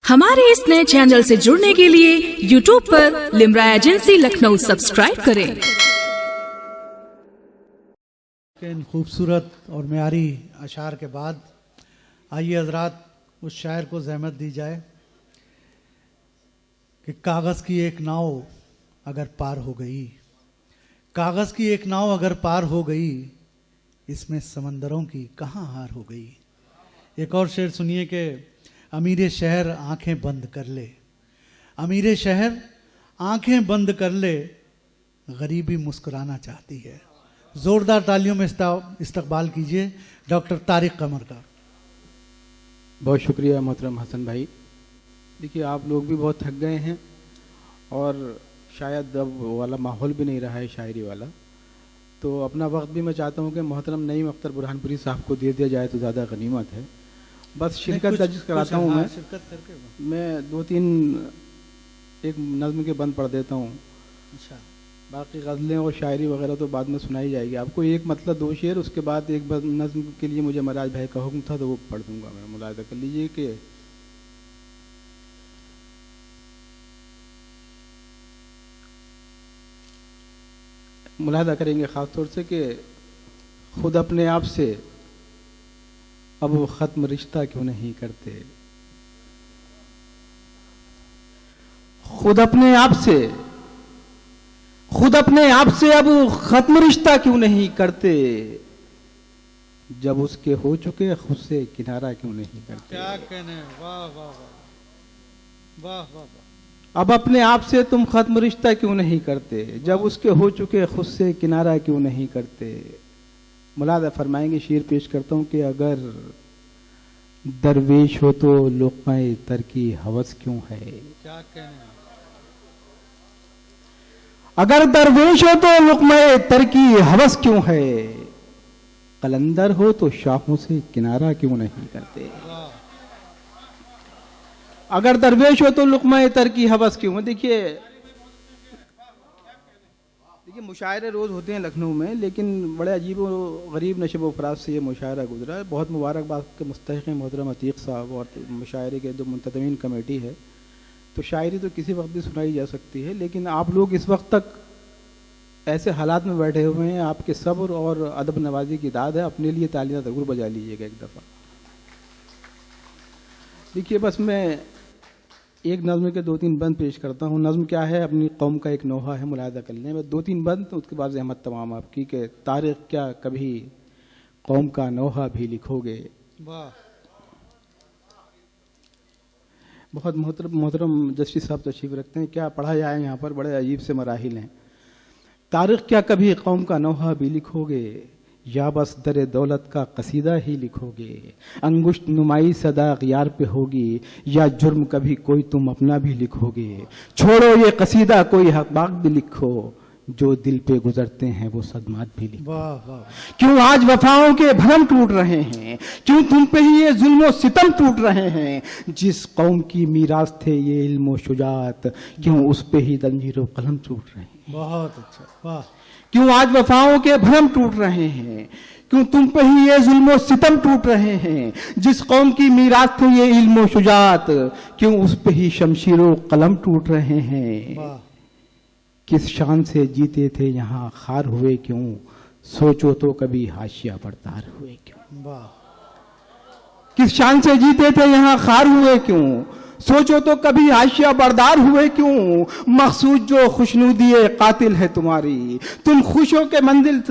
हमारे इस नए चैनल से जुड़ने के लिए YouTube पर लिम्रा एजेंसी लखनऊ सब्सक्राइब करें। इन खूबसूरत और म्यारी अशार के बाद आइए हजरात उस शायर को ज़हमत दी जाए कि कागज़ की एक नाव अगर पार हो गई, कागज़ की एक नाव अगर पार हो गई, इसमें समंदरों की कहाँ हार हो गई। एक और शेर सुनिए कि अमीर शहर आंखें बंद कर ले, अमीर शहर आंखें बंद कर ले, गरीबी मुस्कुराना चाहती है। जोरदार तालियों में इस्तकबाल कीजिए डॉक्टर तारिक कमर का। बहुत शुक्रिया मोहतरम हसन भाई। देखिए आप लोग भी बहुत थक गए हैं और शायद अब वाला माहौल भी नहीं रहा है शायरी वाला, तो अपना वक्त भी मैं चाहता हूँ कि मोहतरम नईम अख्तर बुरहानपुरी साहब को दे दिया जाए तो ज़्यादा गनीमत है। बस शिरकत दर्ज कराता हूँ मैं शिरकत करके मैं दो तीन एक नज़्म के बंद पढ़ देता हूँ। अच्छा, बाकी गज़लें और शायरी वगैरह तो बाद में सुनाई जाएगी आपको। एक मतलब दो शेर, उसके बाद एक नज़्म के लिए मुझे महाराज भाई का हुक्म था तो वो पढ़ दूंगा मैं। मुलाहिजा कर लीजिए कि मुलाहिजा करेंगे ख़ास तौर से कि खुद अपने आप से अब वो ख़त्म रिश्ता क्यों नहीं करते, खुद अपने आप से अब ख़त्म रिश्ता क्यों नहीं करते, जब उसके हो चुके खुद से किनारा क्यों नहीं करते। क्या कहने, वाह वाह वाह वाह वाह वाह। अब अपने आप से तुम ख़त्म रिश्ता क्यों नहीं करते, जब उसके हो चुके खुद से किनारा क्यों नहीं करते। मुलाहिजा फरमाएंगे, शेर पेश करता हूँ कि अगर दरवेश हो तो लुक़्मा-ए तर की हवस क्यों है। क्या कहने, अगर दरवेश हो तो लुक़्मा-ए तर की हवस क्यों है, कलंदर हो तो शाखों से किनारा क्यों नहीं करते। अगर दरवेश हो तो लुक़्मा-ए तर की हवस क्यों है। देखिए मुशायरे रोज़ होते हैं लखनऊ में, लेकिन बड़े अजीब और गरीब नशब व फराज से ये मुशायरा गुजरा है। बहुत मुबारकबाद के मुस्तहिक़ हैं मोहतरम अतीक़ साहब और मुशायरे के जो मुंतज़मीन कमेटी है। तो शायरी तो किसी वक्त भी सुनाई जा सकती है, लेकिन आप लोग इस वक्त तक ऐसे हालात में बैठे हुए हैं, आपके सब्र और अदब नवाजी की दाद है। अपने लिए तालियां ज़रूर बजा लीजिएगा एक दफ़ा। देखिए बस मैं एक नज़्म के दो तीन बंद पेश करता हूँ। नज़्म क्या है, अपनी कौम का एक नोहा है, मुलाहिजा कर लें। मैं दो तीन बंद, तो उसके बाद ज़हमत तमाम आपकी कि तारीख़ क्या कभी कौम का नोहा भी लिखोगे। वाह। बहुत मोहतरम जस्टिस साहब तशरीफ़ रखते हैं, क्या पढ़ा जाए यहाँ पर, बड़े अजीब से मराहिल हैं। तारीख़ क्या कभी कौम का नोहा भी लिखोगे, या बस दर दौलत का कसीदा ही लिखोगे। अंगुश्त नुमाई सदा ग़ियार पे होगी, या जुर्म कभी कोई तुम अपना भी लिखोगे। छोड़ो ये कसीदा कोई हक़बाक़ भी लिखो, जो दिल पे गुजरते हैं वो सदमात भी लिखो। वाह वाह। क्यों आज वफाओं के भरम टूट रहे हैं, क्यों तुम पे ही ये जुल्म सितम टूट रहे हैं। जिस कौम की मीरास थे ये इल्म व शुजात, क्यों उस पे ही जंजीर कलम टूट रहे हैं। बहुत अच्छा, वाह। क्यों आज वफाओं के भरम टूट रहे हैं, क्यों तुम पे ही ये जुल्म सितम टूट रहे हैं। जिस कौम की मीरास थे ये इल्म शुजात, क्यों उस पे ही शमशीरो कलम टूट रहे हैं। वाह। किस शान से जीते थे यहाँ खार हुए क्यों, सोचो तो कभी हाशिया पर तार हुए क्यों। वाह। किस शान से जीते थे यहाँ खार हुए क्यों, सोचो तो कभी हाशिया बरदार हुए क्यों। मकसूद जो खुशनुदी कातिल है तुम्हारी, तुम खुशों के मंजिल,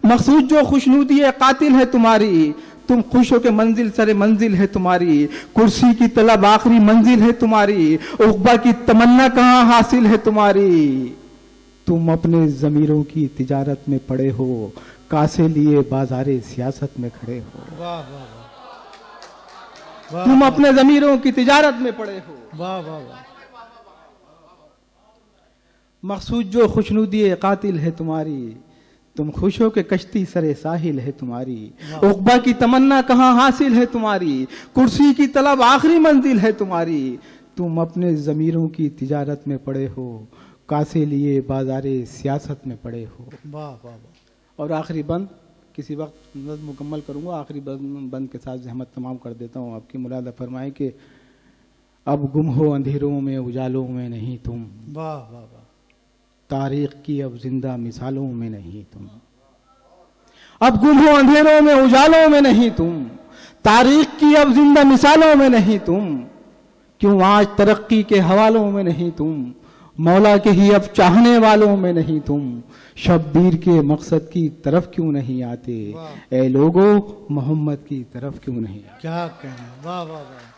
मकसूद जो खुशनुदी कातिल है तुम्हारी, तुम खुशों के मंजिल सरे मंजिल है तुम्हारी। कुर्सी की तलब आखिरी मंजिल है तुम्हारी, उक़बा की तमन्ना कहाँ हासिल है तुम्हारी। तुम अपने ज़मीरों की तिजारत में पड़े हो, कासे लिए बाजारे सियासत में खड़े हो। वाह वाह वाह। तुम अपने ज़मीरों की तिजारत में पड़े हो। वाह वाह वाह। मकसूद जो खुशनुदी कातिल है तुम्हारी, तुम खुश हो के कश्ती सरे साहिल है तुम्हारी। उक़बा की तमन्ना कहाँ हासिल है तुम्हारी, कुर्सी की तलब आखिरी मंजिल है तुम्हारी। तुम अपने ज़मीरों की तिजारत में पड़े हो, कासे लिए बाजारे सियासत में पड़े हो। वाह वाह वाह। और आखिरी बंद, किसी वक्त नज़्म मुकम्मल करूँगा, आखिरी बंद के साथ ज़हमत तमाम कर देता हूँ आपकी। मुलाहिजा फरमाएं कि अब गुम हो अंधेरों में उजालों में नहीं तुम, वाह वाह वाह। तारीख की अब जिंदा मिसालों में नहीं तुम। अब गुम हो अंधेरों में उजालों में नहीं तुम, तारीख की अब जिंदा मिसालों में नहीं तुम। क्यों आज तरक्की के हवालों में नहीं तुम, मौला के ही अब चाहने वालों में नहीं तुम। शब्बीर के मकसद की तरफ क्यों नहीं आते, ए लोगो मोहम्मद की तरफ क्यों नहीं आते। क्या कहना, वाह वाह वाह।